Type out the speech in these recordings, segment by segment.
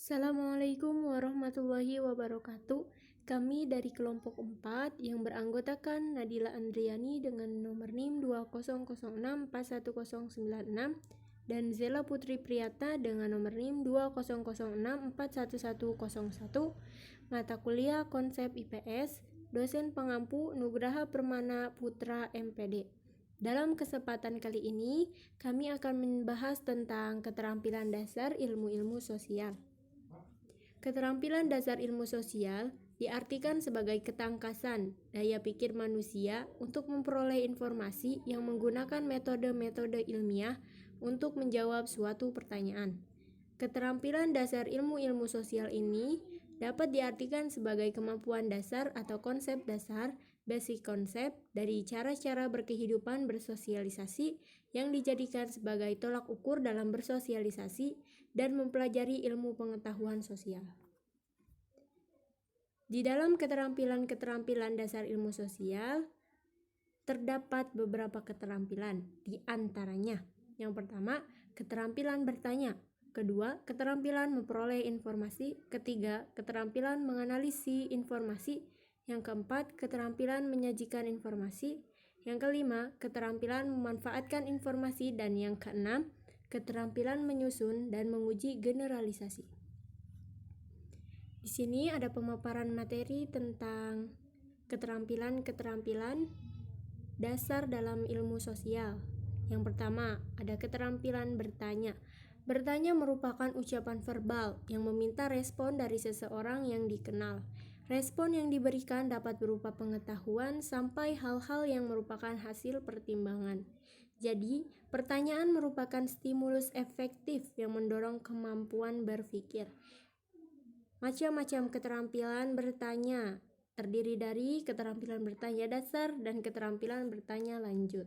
Assalamualaikum warahmatullahi wabarakatuh. Kami dari kelompok 4 yang beranggotakan Nadila Andriani dengan nomor NIM 2006419096 dan Zela Putri Priyata dengan nomor NIM 2006411101, mata kuliah Konsep IPS, dosen pengampu Nugraha Permana Putra MPD. Dalam kesempatan kali ini, kami akan membahas tentang keterampilan dasar ilmu-ilmu sosial. Keterampilan dasar ilmu sosial diartikan sebagai ketangkasan daya pikir manusia untuk memperoleh informasi yang menggunakan metode-metode ilmiah untuk menjawab suatu pertanyaan. Keterampilan dasar ilmu-ilmu sosial ini dapat diartikan sebagai kemampuan dasar atau konsep dasar, basic konsep dari cara-cara berkehidupan bersosialisasi yang dijadikan sebagai tolak ukur dalam bersosialisasi dan mempelajari ilmu pengetahuan sosial. Di dalam keterampilan-keterampilan dasar ilmu sosial, terdapat beberapa keterampilan, di antaranya. Yang pertama, keterampilan bertanya. Kedua, keterampilan memperoleh informasi. Ketiga, keterampilan menganalisis informasi. Yang keempat, keterampilan menyajikan informasi. Yang kelima, keterampilan memanfaatkan informasi. Dan yang keenam, keterampilan menyusun dan menguji generalisasi. Di sini ada pemaparan materi tentang keterampilan-keterampilan dasar dalam ilmu sosial. Yang pertama, ada keterampilan bertanya. Bertanya merupakan ucapan verbal yang meminta respon dari seseorang yang dikenal. Respon yang diberikan dapat berupa pengetahuan sampai hal-hal yang merupakan hasil pertimbangan. Jadi, pertanyaan merupakan stimulus efektif yang mendorong kemampuan berpikir. Macam-macam keterampilan bertanya terdiri dari keterampilan bertanya dasar dan keterampilan bertanya lanjut.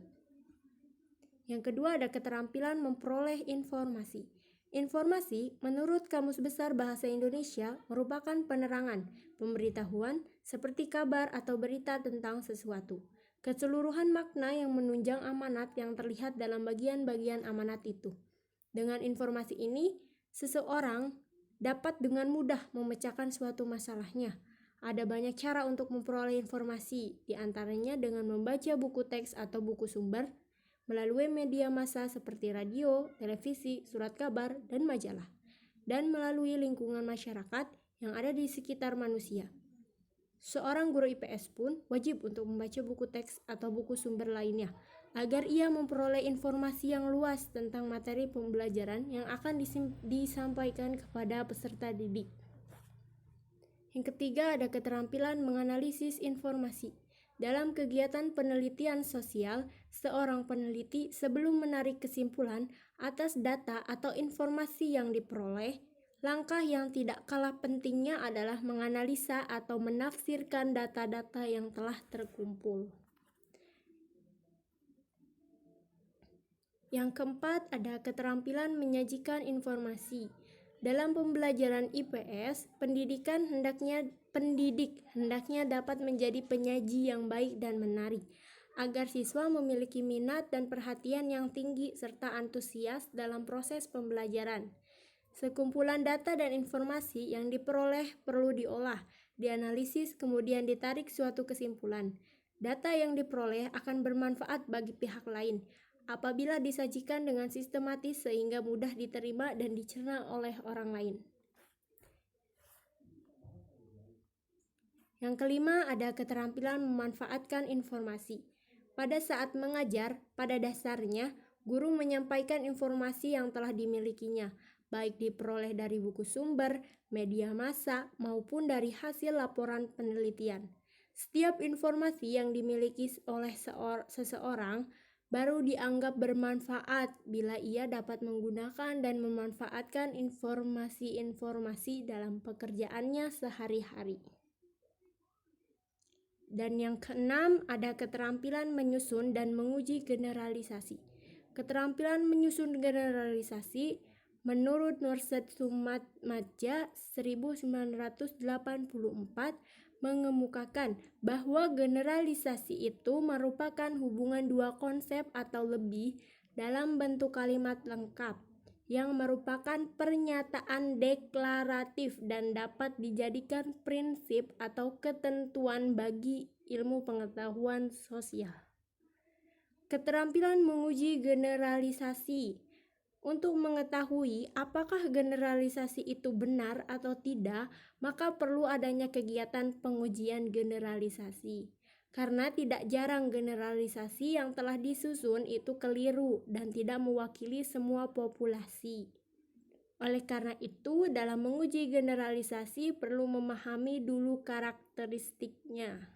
Yang kedua ada keterampilan memperoleh informasi. Informasi menurut Kamus Besar Bahasa Indonesia merupakan penerangan, pemberitahuan seperti kabar atau berita tentang sesuatu. Keseluruhan makna yang menunjang amanat yang terlihat dalam bagian-bagian amanat itu. Dengan informasi ini, seseorang dapat dengan mudah memecahkan suatu masalahnya. Ada banyak cara untuk memperoleh informasi, di antaranya dengan membaca buku teks atau buku sumber, melalui media massa seperti radio, televisi, surat kabar, dan majalah, dan melalui lingkungan masyarakat yang ada di sekitar manusia. Seorang guru IPS pun wajib untuk membaca buku teks atau buku sumber lainnya, agar ia memperoleh informasi yang luas tentang materi pembelajaran yang akan disampaikan kepada peserta didik. Yang ketiga ada keterampilan menganalisis informasi. Dalam kegiatan penelitian sosial, seorang peneliti sebelum menarik kesimpulan atas data atau informasi yang diperoleh, langkah yang tidak kalah pentingnya adalah menganalisa atau menafsirkan data-data yang telah terkumpul. Yang keempat ada keterampilan menyajikan informasi. Dalam pembelajaran IPS, pendidik hendaknya dapat menjadi penyaji yang baik dan menarik, agar siswa memiliki minat dan perhatian yang tinggi serta antusias dalam proses pembelajaran. Sekumpulan data dan informasi yang diperoleh perlu diolah, dianalisis, kemudian ditarik suatu kesimpulan. Data yang diperoleh akan bermanfaat bagi pihak lain apabila disajikan dengan sistematis sehingga mudah diterima dan dicerna oleh orang lain. Yang kelima ada keterampilan memanfaatkan informasi. Pada saat mengajar, pada dasarnya, guru menyampaikan informasi yang telah dimilikinya, baik diperoleh dari buku sumber, media massa, maupun dari hasil laporan penelitian. Setiap informasi yang dimiliki oleh seseorang baru dianggap bermanfaat bila ia dapat menggunakan dan memanfaatkan informasi-informasi dalam pekerjaannya sehari-hari. Dan yang keenam ada keterampilan menyusun dan menguji generalisasi. Keterampilan menyusun generalisasi menurut Nurset Sumatmadja 1984 mengemukakan bahwa generalisasi itu merupakan hubungan dua konsep atau lebih dalam bentuk kalimat lengkap. yang merupakan pernyataan deklaratif dan dapat dijadikan prinsip atau ketentuan bagi ilmu pengetahuan sosial. Keterampilan menguji generalisasi. Untuk mengetahui apakah generalisasi itu benar atau tidak, maka perlu adanya kegiatan pengujian generalisasi. Karena tidak jarang generalisasi yang telah disusun itu keliru dan tidak mewakili semua populasi. Oleh karena itu, dalam menguji generalisasi perlu memahami dulu karakteristiknya.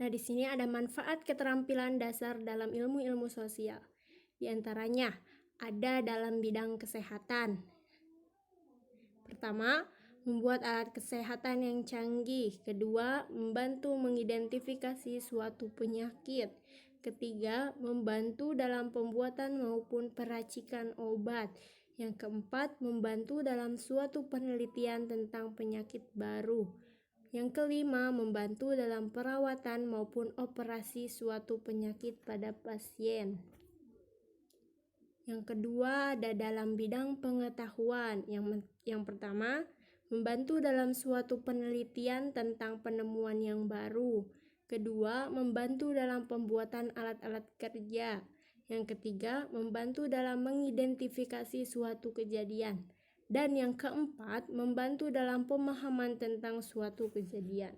Nah, di sini ada manfaat keterampilan dasar dalam ilmu-ilmu sosial. Di antaranya ada dalam bidang kesehatan. Pertama, membuat alat kesehatan yang canggih. Kedua, membantu mengidentifikasi suatu penyakit. Ketiga, membantu dalam pembuatan maupun peracikan obat. Yang keempat, membantu dalam suatu penelitian tentang penyakit baru. Yang kelima, membantu dalam perawatan maupun operasi suatu penyakit pada pasien. Yang kedua, ada dalam bidang pengetahuan. Yang pertama, membantu dalam suatu penelitian tentang penemuan yang baru. Kedua, membantu dalam pembuatan alat-alat kerja. Yang ketiga, membantu dalam mengidentifikasi suatu kejadian. Dan yang keempat, membantu dalam pemahaman tentang suatu kejadian.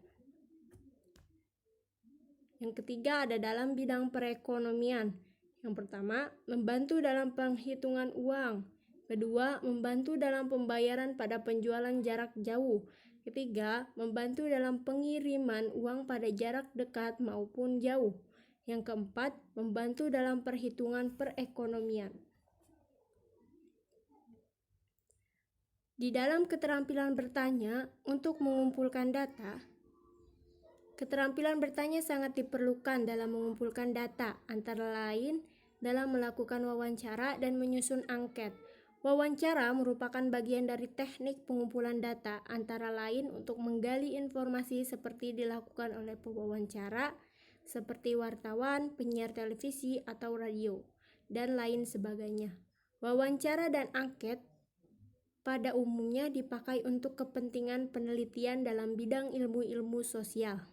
Yang ketiga ada dalam bidang perekonomian. Yang pertama, membantu dalam penghitungan uang. Kedua, membantu dalam pembayaran pada penjualan jarak jauh. Ketiga, membantu dalam pengiriman uang pada jarak dekat maupun jauh. Yang keempat, membantu dalam perhitungan perekonomian. Di dalam keterampilan bertanya untuk mengumpulkan data, keterampilan bertanya sangat diperlukan dalam mengumpulkan data, antara lain dalam melakukan wawancara dan menyusun angket. Wawancara merupakan bagian dari teknik pengumpulan data, antara lain untuk menggali informasi seperti dilakukan oleh pewawancara, seperti wartawan, penyiar televisi atau radio, dan lain sebagainya. Wawancara dan angket pada umumnya dipakai untuk kepentingan penelitian dalam bidang ilmu-ilmu sosial.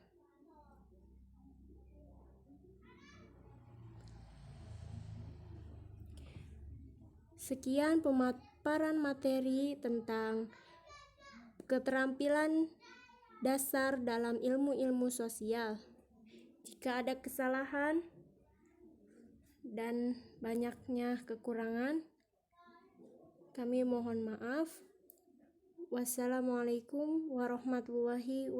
Sekian pemaparan materi tentang keterampilan dasar dalam ilmu-ilmu sosial. Jika ada kesalahan dan banyaknya kekurangan, kami mohon maaf. Wassalamualaikum warahmatullahi wabarakatuh.